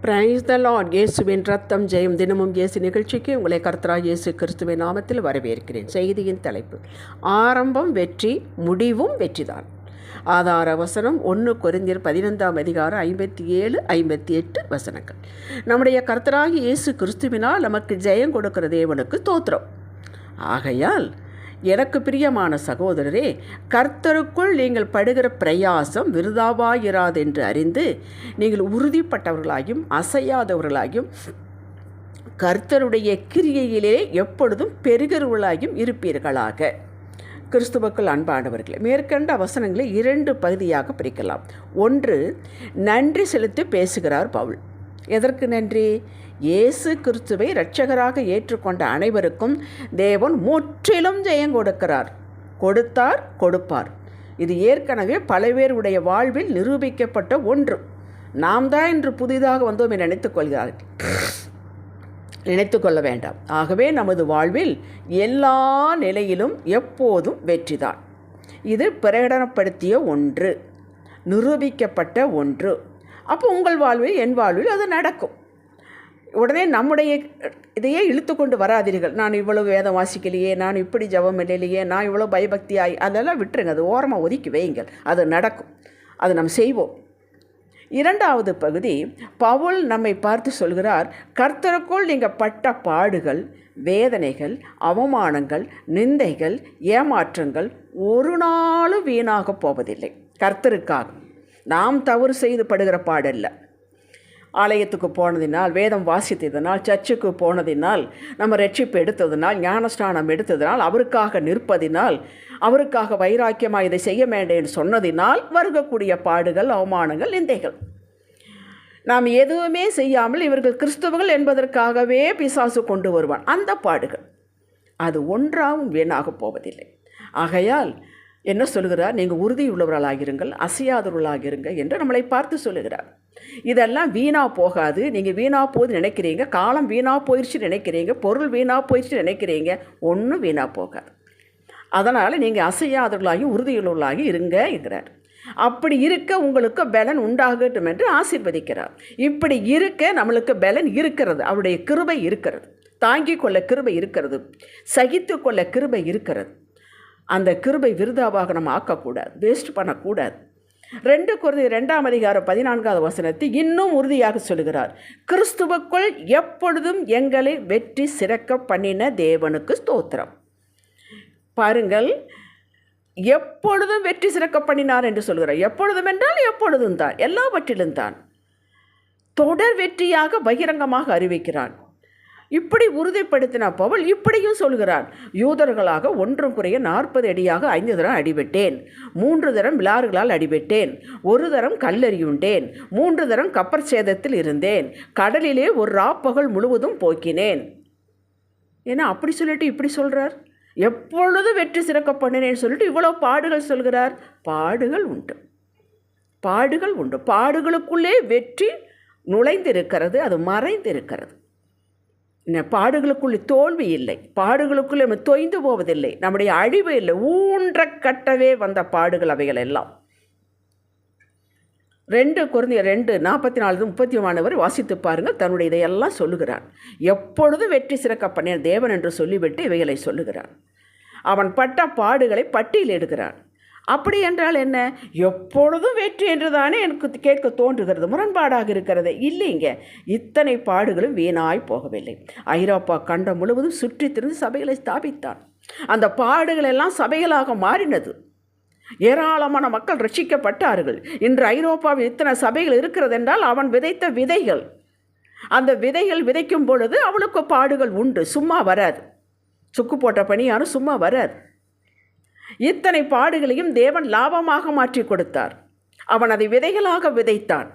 Praise the Lord. இயேசுவின் ரத்தம் ஜெயம். தினமும் இயேசு நிகழ்ச்சிக்கு உங்களை கர்த்தராகிய இயேசு கிறிஸ்துவின் நாமத்தில் வரவேற்கிறேன். செய்தியின் தலைப்பு: ஆரம்பம் வெற்றி, முடிவும் வெற்றிதான். ஆதார வசனம் 1 கொரிந்தியர் 15:57-58 வசனங்கள். நம்முடைய கர்த்தராகிய இயேசு கிறிஸ்துவினால் நமக்கு ஜெயம் கொடுக்கிற தேவனுக்கு ஸ்தோத்திரம். ஆகையால் எனக்கு பிரியமான சகோதரரே, கர்த்தருக்குள் நீங்கள் படுகிற பிரயாசம் விருதாவாயிராதென்று அறிந்து நீங்கள் உறுதிப்பட்டவர்களாயும் அசையாதவர்களாயும் கர்த்தருடைய கிரியையிலே எப்பொழுதும் பெருகிறவர்களாயும் இருப்பீர்களாக. கிறிஸ்துவுக்குள் அன்பானவர்களே, மேற்கண்ட வசனங்களை 2 பகுதியாக பிரிக்கலாம். 1, நன்றி செலுத்தி பேசுகிறார் பவுல். எதற்கு நன்றி? இயேசு கிறிஸ்துவை இரட்சகராக ஏற்றுக்கொண்ட அனைவருக்கும் தேவன் முற்றிலும் ஜெயம் கொடுப்பார். இது ஏற்கனவே பல பேருடைய வாழ்வில் நிரூபிக்கப்பட்ட ஒன்று. நாம் தான் இன்று புதிதாக வந்தோம் என நினைத்து கொள்ள வேண்டாம். ஆகவே நமது வாழ்வில் எல்லா நிலையிலும் எப்போதும் வெற்றிதான். இது பிரகடனப்படுத்திய ஒன்று, நிரூபிக்கப்பட்ட ஒன்று. அப்போ உங்கள் வாழ்வில், என் வாழ்வில் அது நடக்கும். உடனே நம்முடைய இதையே இழுத்து கொண்டு வராதீர்கள். நான் இவ்வளவு வேதம் வாசிக்கலையே, நான் இப்படி ஜெபம் இல்லையே, நான் இவ்வளோ பயபக்தியாய், அதெல்லாம் விட்டுருங்க. அது ஓரமாக ஒதுக்கி வையுங்கள். அது நடக்கும், அது நம்ம செய்வோம். 2வது பகுதி, பவுல் நம்மை பார்த்து சொல்கிறார், கர்த்தருக்குள் நீங்கள் பட்ட பாடுகள், வேதனைகள், அவமானங்கள், நிந்தைகள், ஏமாற்றங்கள் ஒரு நாளும் வீணாக போவதில்லை. கர்த்தருக்காக நாம் தவறு செய்து படுகிற பாடல்ல. ஆலயத்துக்கு போனதினால், வேதம் வாசித்ததினால், சர்ச்சுக்கு போனதினால், நம்ம ரட்சிப்பு எடுத்ததினால், ஞானஸ்நானம் எடுத்ததினால், அவருக்காக நிற்பதினால், அவருக்காக வைராக்கியமாக இதை செய்ய வேண்டேன்னு சொன்னதினால் வருகக்கூடிய பாடுகள், அவமானங்கள், நிந்தைகள். நாம் எதுவுமே செய்யாமல் இவர்கள் கிறிஸ்துவர்கள் என்பதற்காகவே பிசாசு கொண்டு வருவான். அந்த பாடுகள் அது ஒன்றாவும் வீணாக போவதில்லை. ஆகையால் என்ன சொல்கிறார்? நீங்கள் உறுதியுள்ளவர்களாகிருங்கள், அசையாதவர்களாகிருங்கள் என்று நம்மளை பார்த்து சொல்லுகிறார். இதெல்லாம் வீணாக போகாது. நீங்கள் வீணாக போகுது நினைக்கிறீங்க, காலம் வீணாக போயிடுச்சு நினைக்கிறீங்க, பொருள் வீணாக போயிடுச்சு நினைக்கிறீங்க, ஒன்றும் வீணாக போகாது. அதனால் நீங்கள் அசையாதவர்களாகி உறுதியுள்ளவர்களாகி இருங்க என்கிறார். அப்படி இருக்க உங்களுக்கு பலன் உண்டாகட்டும் என்று ஆசீர்வதிக்கிறார். இப்படி இருக்க நம்மளுக்கு பலன் இருக்கிறது, அவருடைய கிருபை இருக்கிறது, தாங்கிக் கொள்ள கிருபை இருக்கிறது, சகித்து கொள்ள கிருபை இருக்கிறது. அந்த கிருபை விருதாவாக நம்ம ஆக்கக்கூடாது, வேஸ்ட் பண்ணக்கூடாது. 2 கொரிந்தியர் 2:14 வசனத்தை இன்னும் உறுதியாக சொல்கிறார், கிறிஸ்துவுக்குள் எப்பொழுதும் எங்களை வெற்றி சிறக்க பண்ணின தேவனுக்கு ஸ்தோத்திரம். பாருங்கள், எப்பொழுதும் வெற்றி சிறக்க பண்ணினார் என்று சொல்கிறார். எப்பொழுதும் என்றால் எப்பொழுதும் தான், எல்லாவற்றிலும் தான். தொடர் வெற்றியாக பகிரங்கமாக அறிவிக்கிறான். இப்படி உறுதிப்படுத்தின பவுல் இப்படியும் சொல்கிறான், யூதர்களாக 1 குறைய 40 அடியாக 5 தரம் அடிபட்டேன், 3 தரம் விலாறுகளால் அடிபட்டேன், 1 தரம் கல்லெறியுண்டேன், 3 தரம் கப்பற் சேதத்தில் இருந்தேன், கடலிலே ஒரு ராப்பகல் முழுவதும் போக்கினேன். ஏன்னா அப்படி சொல்லிட்டு இப்படி சொல்கிறார், எப்பொழுதும் வெற்றி சிறக்க பண்ணினேன்னு சொல்லிட்டு இவ்வளோ பாடுகள் சொல்கிறார். பாடுகள் உண்டு. பாடுகளுக்குள்ளே வெற்றி நுழைந்திருக்கிறது, அது மறைந்திருக்கிறது. பாடுகளுக்குள்ளே தோல்வி இல்லை, பாடுகளுக்குள்ளே நம்ம தொய்ந்து போவதில்லை, நம்முடைய அழிவு இல்லை. ஊன்ற கட்டவே வந்த பாடுகள் அவைகள் எல்லாம். 2 கொரிந்தியர் 2:44-30 வாசித்து பாருங்கள். தன்னுடைய இதையெல்லாம் சொல்லுகிறான். எப்பொழுதும் வெற்றி சிறக்க பண்ணின தேவன் என்று சொல்லிவிட்டு இவைகளை சொல்லுகிறான். அவன் பட்ட பாடுகளை பட்டியலிடுகிறான். அப்படி என்றால் என்ன? எப்பொழுதும் வெற்றி என்று தானே எனக்கு கேட்க தோன்றுகிறது. முரண்பாடாக இருக்கிறது. இல்லைங்க, இத்தனை பாடுகளும் வீணாய் போகவில்லை. ஐரோப்பா கண்டம் முழுவதும் சுற்றி திரிந்து சபைகளை ஸ்தாபித்தான். அந்த பாடுகள் எல்லாம் சபைகளாக மாறினது. ஏராளமான மக்கள் ரட்சிக்கப்பட்டார்கள். இன்று ஐரோப்பாவில் இத்தனை சபைகள் இருக்கிறது என்றால் அவன் விதைத்த விதைகள். அந்த விதைகள் விதைக்கும் பொழுது அவளுக்கு பாடுகள் உண்டு, சும்மா வராது. சுக்கு போட்ட பணியாரும் சும்மா வராது. இத்தனை பாடுகளையும் தேவன் லாபமாக மாற்றி கொடுத்தார். அவன் அதை விதைகளாக விதைத்தான்.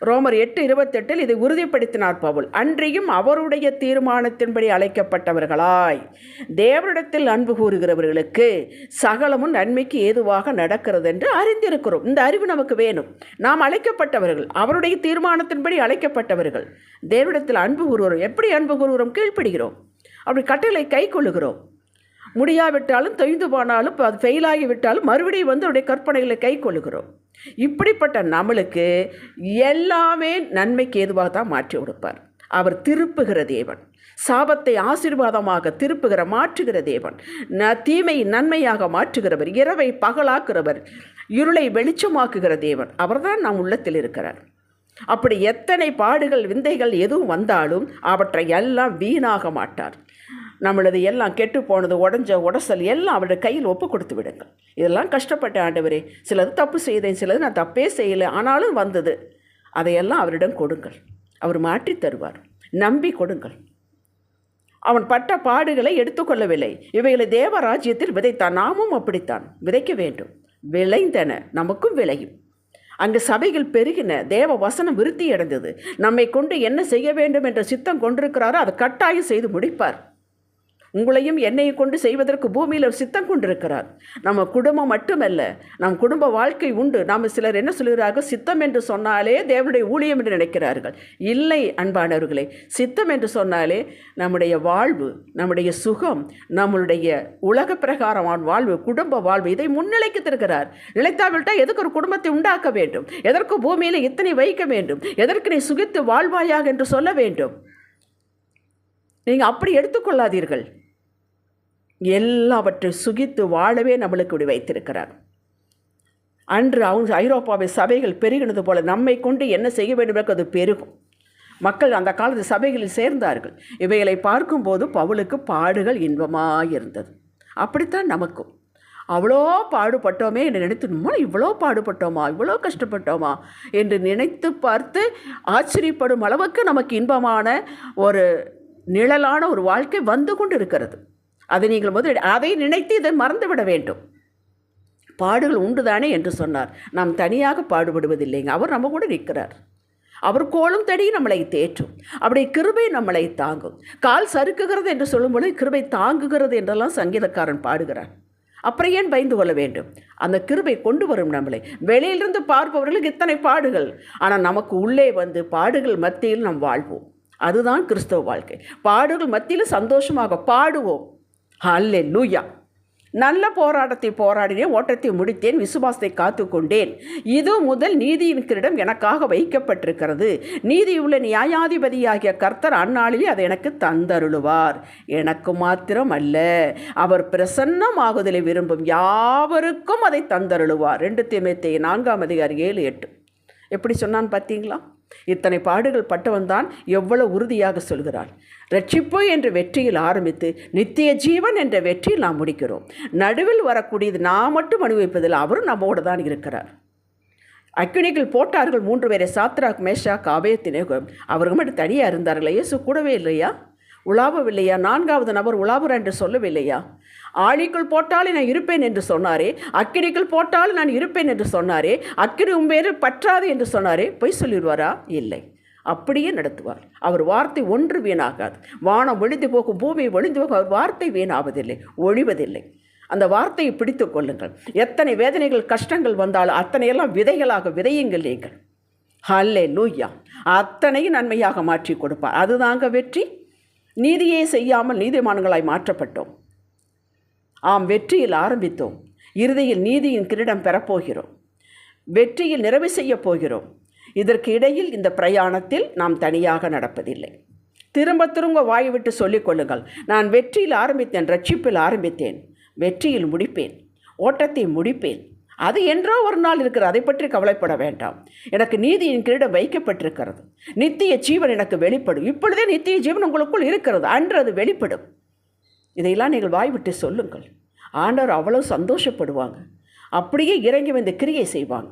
ரோமர் 8:28 இதை உறுதிப்படுத்தினார் பவுல். அன்றியும் அவருடைய தீர்மானத்தின்படி அழைக்கப்பட்டவர்களாய் தேவனிடத்தில் அன்பு கூறுகிறவர்களுக்கு சகலமும் நன்மைக்கு ஏதுவாக நடக்கிறது என்று அறிந்திருக்கிறோம். இந்த அறிவு நமக்கு வேணும். நாம் அழைக்கப்பட்டவர்கள், அவருடைய தீர்மானத்தின்படி அழைக்கப்பட்டவர்கள். தேவனிடத்தில் அன்பு கூறுகிறோம். எப்படி அன்பு கூறுகிறோம்? கீழ்ப்படுகிறோம். அப்படி கட்டளை கை கொள்ளுகிறோம். முடியாவிட்டாலும், தொய்ந்து போனாலும், அது ஃபெயிலாகி விட்டாலும் மறுபடியும் அவருடைய கற்பனைகளை கை கொள்ளுகிறோம். இப்படிப்பட்ட நம்மளுக்கு எல்லாமே நன்மைக்கு ஏதுவாக தான் மாற்றி கொடுப்பார். அவர் திருப்புகிற தேவன், சாபத்தை ஆசீர்வாதமாக திருப்புகிற மாற்றுகிற தேவன், தீமை நன்மையாக மாற்றுகிறவர், இரவை பகலாக்குகிறவர், இருளை வெளிச்சமாக்குகிற தேவன். அவர்தான் நம் உள்ளத்தில் இருக்கிறார். அப்படி எத்தனை பாடுகள் விந்தைகள் எதுவும் வந்தாலும் அவற்றை எல்லாம் வீணாக மாட்டார். நம்மளது எல்லாம் கெட்டு போனது, உடசல் எல்லாம் அவருடைய கையில் ஒப்பு கொடுத்து விடுங்கள். இதெல்லாம் கஷ்டப்பட்ட ஆண்டவரே, சிலது தப்பு செய்தேன், சிலது நான் தப்பே செய்யலை, ஆனாலும் வந்தது, அதையெல்லாம் அவரிடம் கொடுங்கள். அவர் மாற்றி தருவார். நம்பி கொடுங்கள். அவன் பட்ட பாடுகளை எடுத்துக்கொள்ளவில்லை. இவைகளை தேவராஜ்யத்தில் விதைத்தான். நாமும் அப்படித்தான் விதைக்க வேண்டும். விளைந்தன, நமக்கும் விளையும். அங்கு சபைகள் பெருகின, தேவ வசனம் விருத்தி அடைந்தது. நம்மை கொண்டு என்ன செய்ய வேண்டும் என்ற சித்தம் கொண்டிருக்கிறாரோ அதை கட்டாயம் செய்து முடிப்பார். உங்களையும் என்னையும் கொண்டு செய்வதற்கு பூமியில் சித்தம் கொண்டிருக்கிறார். நம்ம குடும்பம் மட்டுமல்ல, நம் குடும்ப வாழ்க்கை உண்டு. நாம் சிலர் என்ன சொல்கிறார்கள், சித்தம் என்று சொன்னாலே தேவனுடைய ஊழியம் என்று நினைக்கிறார்கள். இல்லை அன்பானவர்களே, சித்தம் என்று சொன்னாலே நம்முடைய வாழ்வு, நம்முடைய சுகம், நம்மளுடைய உலக பிரகாரமான வாழ்வு, குடும்ப வாழ்வு, இதை முன்னிலைக்கு தருகிறார். நிலைத்தாவிட்டால் எதற்கு ஒரு குடும்பத்தை உண்டாக்க வேண்டும், எதற்கு பூமியில் இத்தனை வைக்க வேண்டும், எதற்கு நீ சுகித்து வாழ்வாயாக என்று சொல்ல வேண்டும். நீங்கள் அப்படி எடுத்துக்கொள்ளாதீர்கள். எல்லாவற்றை சுகித்து வாழவே நம்மளுக்கு இப்படி வைத்திருக்கிறார். அன்று ஐரோப்பாவை சபைகள் பெருகினது போல நம்மை கொண்டு என்ன செய்ய வேண்டும் அது பெருகும். மக்கள் அந்த காலத்து சபைகளில் சேர்ந்தார்கள். இவைகளை பார்க்கும்போது பவுலுக்கு பாடுகள் இன்பமாயிருந்தது. அப்படித்தான் நமக்கும் அவ்வளோ பாடுபட்டோமே என்று நினைத்து, இவ்வளோ பாடுபட்டோமா, இவ்வளோ கஷ்டப்பட்டோமா என்று நினைத்து பார்த்து ஆச்சரியப்படும் அளவுக்கு நமக்கு இன்பமான ஒரு நிழலான ஒரு வாழ்க்கை வந்து கொண்டு இருக்கிறது. அதை நீங்கள் அதை நினைத்து இதை மறந்துவிட வேண்டும். பாடுகள் உண்டுதானே என்று சொன்னார். நாம் தனியாக பாடுபடுவதில்லைங்க. அவர் நம்ம கூட நிற்கிறார். அவர் கோலும் தடி நம்மளை தேற்றும். அப்படி கிருபை நம்மளை தாங்கும். கால் சறுக்குகிறது என்று சொல்லும்போது கிருபை தாங்குகிறது என்றெல்லாம் சங்கீதக்காரன் பாடுகிறார். அப்புறம் ஏன் பயந்து கொள்ள வேண்டும்? அந்த கிருபை கொண்டு வரும் நம்மளை. வெளியிலிருந்து பார்ப்பவர்களுக்கு இத்தனை பாடுகள், ஆனால் நமக்கு உள்ளே வந்து பாடுகள் மத்தியில் நாம் வாழ்வோம். அதுதான் கிறிஸ்தவ வாழ்க்கை. பாடுகள் மத்தியில் சந்தோஷமாக பாடுவோம். ஹல்லேலூயா. நல்ல போராட்டத்தை போராடினேன், ஓட்டத்தை முடித்தேன், விசுவாசத்தை காத்து கொண்டேன். இது முதல் நீதியின் கிரீடம் எனக்காக வைக்கப்பட்டிருக்கிறது. நீதியுள்ள நியாயாதிபதியாகிய கர்த்தர் அந்நாளிலே அதை எனக்கு தந்தருளுவார். எனக்கு மாத்திரம் அல்ல, அவர் பிரசன்னமாகுதலை விரும்பும் யாவருக்கும் அதை தந்தருளுவார். 2 தீமோத்தேயு 4:7-8. எப்படி சொன்னான்னு பார்த்தீங்களா? இத்தனை பாடுகள் பட்டவன் தான் எவ்வளவு உறுதியாக சொல்கிறார். ரட்சிப்பு என்ற வெற்றியில் ஆரம்பித்து நித்திய ஜீவன் என்ற வெற்றியில் நாம் முடிக்கிறோம். நடுவில் வரக்கூடியது நாம் மட்டும் அனுபவிப்பதில் அவரும் நம்மோடு தான் இருக்கிறார். அக்கினிகள் போட்டார்கள் 3 பேரை, சாத்ராக், மேஷாக், ஆபேத்நேகோ. அவர்கள் மட்டும் தனியாக இருந்தார்களா? இயேசு கூடவே இல்லையா? உலாவவில்லையா? 4வது நபர் உலாவுறார் என்று சொல்லவில்லையா? ஆழிக்குள் போட்டாலும் நான் இருப்பேன் என்று சொன்னாரே, அக்கினிக்குள் போட்டாலும் நான் இருப்பேன் என்று சொன்னாரே, அக்கினி உம்பேறு பற்றாது என்று சொன்னாரே, பொய் சொல்லிடுவாரா? இல்லை, அப்படியே நடத்துவார். அவர் வார்த்தை ஒன்று வீணாகாது. வானம் ஒழிந்து போகும், பூமி ஒழிந்து போகும், அவர் வார்த்தை வீணாவதில்லை, ஒழிவதில்லை. அந்த வார்த்தையை பிடித்து கொள்ளுங்கள். எத்தனை வேதனைகள் கஷ்டங்கள் வந்தாலும் அத்தனையெல்லாம் விதைகளாக விதையுங்கள் நீங்கள். ஹல்லேலூயா. அத்தனையும் நன்மையாக மாற்றி கொடுப்பார். அதுதாங்க வெற்றி. நீதியே செய்யாமல் நீதிமான்களாய் மாற்றப்பட்டோம். ஆம், வெற்றியில் ஆரம்பித்தோம். இறுதியில் நீதியின் கிரீடம் பெறப்போகிறோம். வெற்றியில் நிறைவு செய்ய போகிறோம். இதற்கு இடையில் இந்த பிரயாணத்தில் நாம் தனியாக நடப்பதில்லை. திரும்ப திரும்ப வாய் விட்டு சொல்லிக் கொள்ளுங்கள், நான் வெற்றியில் ஆரம்பித்தேன், ரட்சிப்பில் ஆரம்பித்தேன், வெற்றியில் முடிப்பேன், ஓட்டத்தை முடிப்பேன். அது என்றோ ஒரு நாள் இருக்கிறது, அதை பற்றி கவலைப்பட வேண்டாம். எனக்கு நீதியின் கிரீடம் வைக்கப்பட்டிருக்கிறது. நித்திய ஜீவன் எனக்கு வெளிப்படும். இப்பொழுதே நித்திய ஜீவன் உங்களுக்குள் இருக்கிறது, அன்று அது வெளிப்படும். இதையெல்லாம் நீங்கள் வாய்விட்டு சொல்லுங்கள். ஆண்டவர் அவ்வளோ சந்தோஷப்படுவாங்க. அப்படியே இறங்கி வந்து கிரியை செய்வாங்க.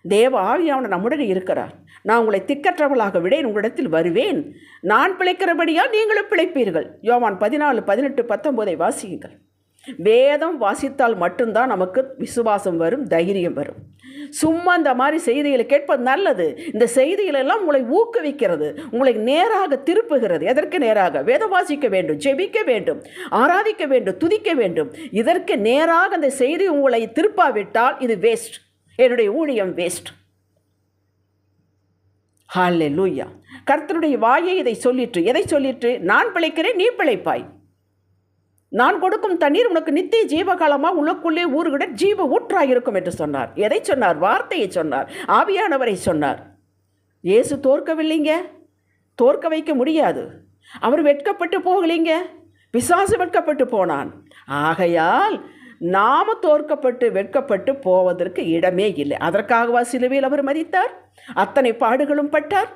தேவ ஆவியானவர் நம்முடன் இருக்கிறார். நான் உங்களை திக்கற்றவளாக விடேன், உங்களிடத்தில் வருவேன். நான் பிழைக்கிறபடியால் நீங்களும் பிழைப்பீர்கள். யோவான் 14:18-19 வாசியுங்கள். வேதம் வாசித்தால் மட்டும்தான் நமக்கு விசுவாசம் வரும், தைரியம் வரும். சும்மா இந்த மாதிரி செய்திகளை கேட்பது நல்லது. இந்த செய்திகளெல்லாம் உங்களை ஊக்குவிக்கிறது, உங்களை நேராக திருப்புகிறது. எதற்கு நேராக? வேதம் வாசிக்க வேண்டும், ஜெபிக்க வேண்டும், ஆராதிக்க வேண்டும், துதிக்க வேண்டும். இதற்கு நேராக அந்த செய்தி உங்களை திருப்பாவிட்டால் இது வேஸ்ட். என்னுடைய ஊழியம் வேஸ்ட். ஹல்லேலூயா. கர்த்தருடைய வாயை இதை சொல்லிற்று. எதை சொல்லிற்று? நான் பிழைக்கிறேன், நீ பிழைப்பாய். நான் கொடுக்கும் தண்ணீர் உனக்கு நித்திய ஜீவகாலமாக உனக்குள்ளே ஊறுகிட ஜீவ ஊற்றாக இருக்கும் என்று சொன்னார். எதை சொன்னார்? வார்த்தையை சொன்னார், ஆவியானவரை சொன்னார். இயேசு தோற்கவில்லைங்க, தோற்க வைக்க முடியாது. அவர் வெட்கப்பட்டு போகலைங்க, பிசாசு வெட்கப்பட்டு போனான். ஆகையால் நாம தோற்கப்பட்டு வெட்கப்பட்டு போவதற்கு இடமே இல்லை. அதற்காகவா சிலுவையில் அவர் மரித்தார், அத்தனை பாடுகளும் பட்டார்?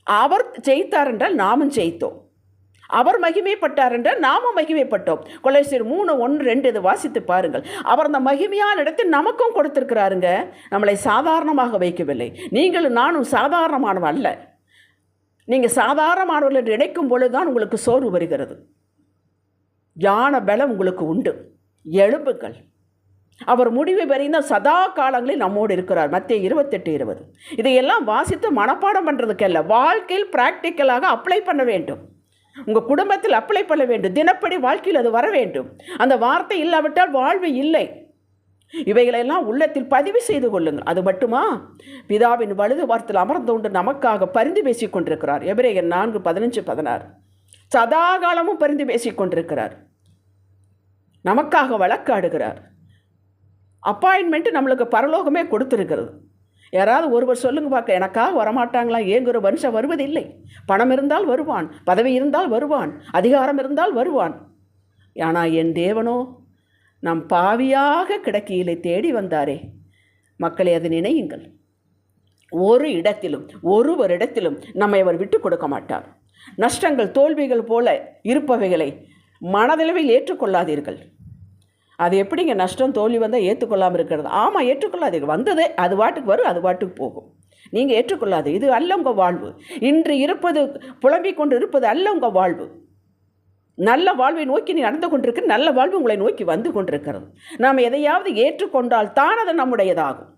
அவர் ஜெயித்தார் என்றால் நாமும் ஜெயித்தோம். அவர் மகிமைப்பட்டார் என்றால் நாமும் மகிமைப்பட்டோம். கொலோசியர் 3:1-2 இது வாசித்து பாருங்கள். அவர் அந்த மகிமையான இடத்தை நமக்கும் கொடுத்திருக்கிறாருங்க. நம்மளை சாதாரணமாக வைக்கவில்லை. நீங்களும் நானும் சாதாரணமானவன் அல்ல. நீங்கள் சாதாரணமானவர்கள் என்று நினைக்கும் பொழுதுதான் உங்களுக்கு சோர்வு வருகிறது. ஞான பலம் உங்களுக்கு உண்டு. எழும்புங்கள். அவர் முடிவு வரையும் சதா காலங்களில் நம்மோடு இருக்கிறார். மத்தேயு 28:20 இதையெல்லாம் வாசித்து மனப்பாடம் பண்ணுறதுக்கல்ல, வாழ்க்கையில் ப்ராக்டிக்கலாக அப்ளை பண்ண வேண்டும். உங்கள் குடும்பத்தில் அப்ளை பண்ண வேண்டும். தினப்படி வாழ்க்கையில் அது வர வேண்டும். அந்த வார்த்தை இல்லாவிட்டால் வாழ்வு இல்லை. இவைகளெல்லாம் உள்ளத்தில் பதிவு செய்து கொள்ளுங்கள். அது மட்டுமா, பிதாவின் வலது வாரத்தில் அமர்ந்து கொண்டு நமக்காக பரிந்து பேசிக் கொண்டிருக்கிறார். எபிரேயர் 4:15-16 சதா காலமும் பரிந்து பேசிக் கொண்டிருக்கிறார். நமக்காக வழக்காடுகிறார். அப்பாயின்மெண்ட்டு நம்மளுக்கு பரலோகமே கொடுத்துருக்கிறது. யாராவது ஒருவர் சொல்லுங்க பார்க்க, எனக்காக வரமாட்டாங்களா? ஏங்குற மனுஷன் வருவதில்லை. பணம் இருந்தால் வருவான், பதவி இருந்தால் வருவான், அதிகாரம் இருந்தால் வருவான். ஆனால் என் தேவனோ நம் பாவியாக கிடக்கையிலே தேடி வந்தாரே. மக்களை அதை நினையுங்கள். ஒரு இடத்திலும் ஒருவரிடத்திலும் நம்மை அவர் விட்டு கொடுக்க மாட்டார். நஷ்டங்கள் தோல்விகள் போல இருப்பவைகளை மனதளவில் ஏற்றுக்கொள்ளாதீர்கள். அது எப்படிங்க நஷ்டம் தோல்வி வந்தால் ஏற்றுக்கொள்ளாமல் இருக்கிறது? ஆமாம், ஏற்றுக்கொள்ளாதீர்கள். வந்ததே அது வாட்டுக்கு வரும், அது வாட்டுக்கு போகும். நீங்கள் ஏற்றுக்கொள்ளாது. இது அல்ல உங்கள் வாழ்வு. இன்று இருப்பது புலம்பிக் கொண்டு இருப்பது அல்ல உங்கள் வாழ்வு. நல்ல வாழ்வை நோக்கி நீ நடந்து கொண்டிருக்க, நல்ல வாழ்வு உங்களை நோக்கி வந்து கொண்டிருக்கிறது. நாம் எதையாவது ஏற்றுக்கொண்டால் தான் அது நம்முடையதாகும்.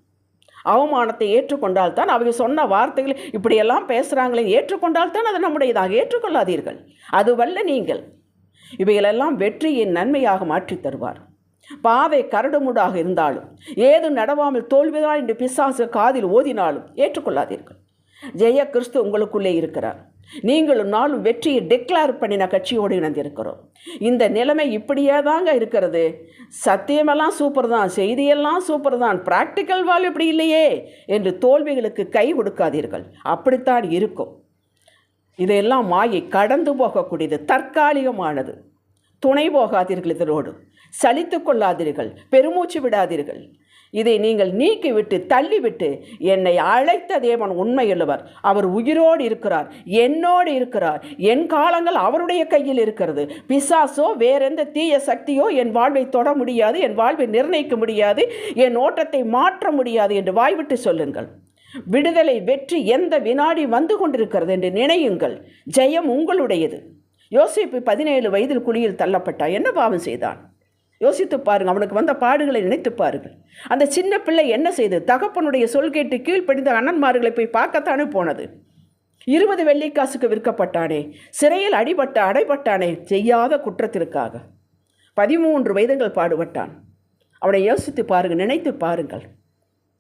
அவமானத்தை ஏற்றுக்கொண்டால் தான், அவங்க சொன்ன வார்த்தைகள் இப்படியெல்லாம் பேசுகிறாங்களே, ஏற்றுக்கொண்டால் தான் அது நம்முடையதாக. ஏற்றுக்கொள்ளாதீர்கள். அதுவல்ல நீங்கள். இவைகளெல்லாம் வெற்றியின் நன்மையாக மாற்றி தருவார். பாதை கரடுமுடாக இருந்தாலும், ஏது நடவாமல் தோல்விதான் என்று பிசாசு காதில் ஓதினாலும் ஏற்றுக்கொள்ளாதீர்கள். ஜெய கிறிஸ்து உங்களுக்குள்ளே இருக்கிறார். நீங்களும் நாளும் வெற்றியை டிக்ளேர் பண்ணின கட்சியோடு இணைந்திருக்கிறோம். இந்த நிலைமை இப்படியே தாங்க இருக்கிறது. சத்தியமெல்லாம் சூப்பர் தான், செய்தியெல்லாம் சூப்பர் தான், ப்ராக்டிக்கல் வாழ் இப்படி இல்லையே என்று தோல்விகளுக்கு கை கொடுக்காதீர்கள். அப்படித்தான் இருக்கும். இதையெல்லாம் மாயை, கடந்து போகக்கூடியது, தற்காலிகமானது. துணை போகாதீர்கள். இதனோடு சலித்து கொள்ளாதீர்கள், பெருமூச்சு விடாதீர்கள். இதை நீங்கள் நீக்கிவிட்டு தள்ளிவிட்டு, என்னை அழைத்த தேவன் உண்மையுள்ளவர், அவர் உயிரோடு இருக்கிறார், என்னோடு இருக்கிறார், என் காலங்கள் அவருடைய கையில் இருக்கிறது. பிசாசோ வேறெந்த தீய சக்தியோ என் வாழ்வை தொட முடியாது, என் வாழ்வை நிர்ணயிக்க முடியாது, என் ஓட்டத்தை மாற்ற முடியாது என்று வாய்விட்டு சொல்லுங்கள். விடுதலை, வெற்றி எந்த வினாடி வந்து கொண்டிருக்கிறது என்று நினையுங்கள். ஜெயம் உங்களுடையது. யோசேப்பு 17 வயதில் குழியில் தள்ளப்பட்டான். என்ன பாவம் செய்தான்? யோசித்து பாருங்கள். அவனுக்கு வந்த பாடுகளை நினைத்து பாருங்கள். அந்த சின்ன பிள்ளை என்ன செய்து? தகப்பனுடைய சொல் கேட்டு கீழ்ப்படிந்த அண்ணன்மார்களை போய் பார்க்கத்தானே போனது. 20 வெள்ளிக்காசுக்கு விற்கப்பட்டானே, சிறையில் அடைபட்டானே செய்யாத குற்றத்திற்காக. 13 வயதுகள் பாடுபட்டான். அவனை யோசித்து பாருங்கள், நினைத்து பாருங்கள்.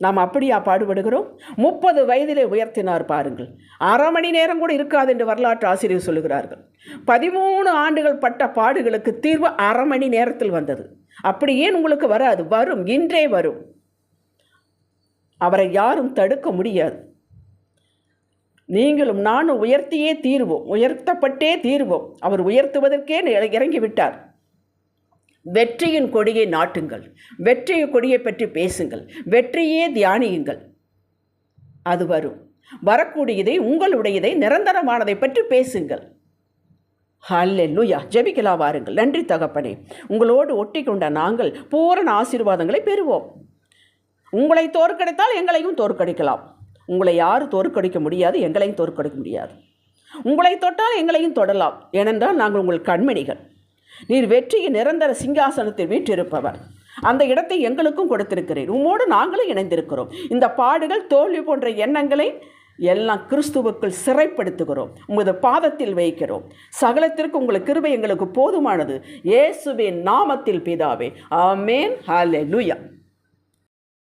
நாம் அப்படியா பாடுபடுகிறோம்? 30 வயதிலே உயர்த்தினார் பாருங்கள். 1/2 மணி நேரம் கூட இருக்காது என்று வரலாற்று ஆசிரியர் சொல்லுகிறார்கள். 13 ஆண்டுகள் பட்ட பாடுகளுக்கு தீர்வு 1/2 மணி நேரத்தில் வந்தது. அப்படி ஏன் உங்களுக்கு வராது? வரும், இன்றே வரும். அவரை யாரும் தடுக்க முடியாது. நீங்களும் நானும் உயர்த்தியே தீர்வோம், உயர்த்தப்பட்டே தீர்வோம். அவர் உயர்த்துவதற்கே இறங்கிவிட்டார். வெற்றியின் கொடியை நாட்டுங்கள், வெற்றிய கொடியை பற்றி பேசுங்கள், வெற்றியே தியானியுங்கள். அது வரும். வரக்கூடியதை, உங்களுடையதை, நிரந்தரமானதை பற்றி பேசுங்கள். ஹல்லேலூயா. ஜெபிக்கலாம் வாருங்கள். நன்றி தகப்பனே, உங்களோடு ஒட்டி கொண்ட நாங்கள் பூரண ஆசீர்வாதங்களை பெறுவோம். உங்களை தோற்கடித்தால் எங்களையும் தோற்கடிக்கலாம். உங்களை யாரும் தோற்கடிக்க முடியாது, எங்களையும் தோற்கடிக்க முடியாது. உங்களை தொட்டால் எங்களையும் தொடலாம். ஏனென்றால் நாங்கள் உங்கள் கண்மணிகள். நீர் வெற்றியின் நிரந்தர சிங்காசனத்தில் வீற்றிருப்பவர். அந்த இடத்தை எங்களுக்கும் கொடுத்திருக்கிறேன். உம்மோடு நாங்களும் இணைந்திருக்கிறோம். இந்த பாடுகள், தோல்வி போன்ற எண்ணங்களை எல்லாம் கிறிஸ்துவுக்குள் சிறைப்படுத்துகிறோம். உமது பாதத்தில் வைக்கிறோம். சகலத்திற்கு உங்களுக்கு கிருபை எங்களுக்கு போதுமானது. இயேசுவின் நாமத்தில் பிதாவே, ஆமென். ஹல்லேலூயா.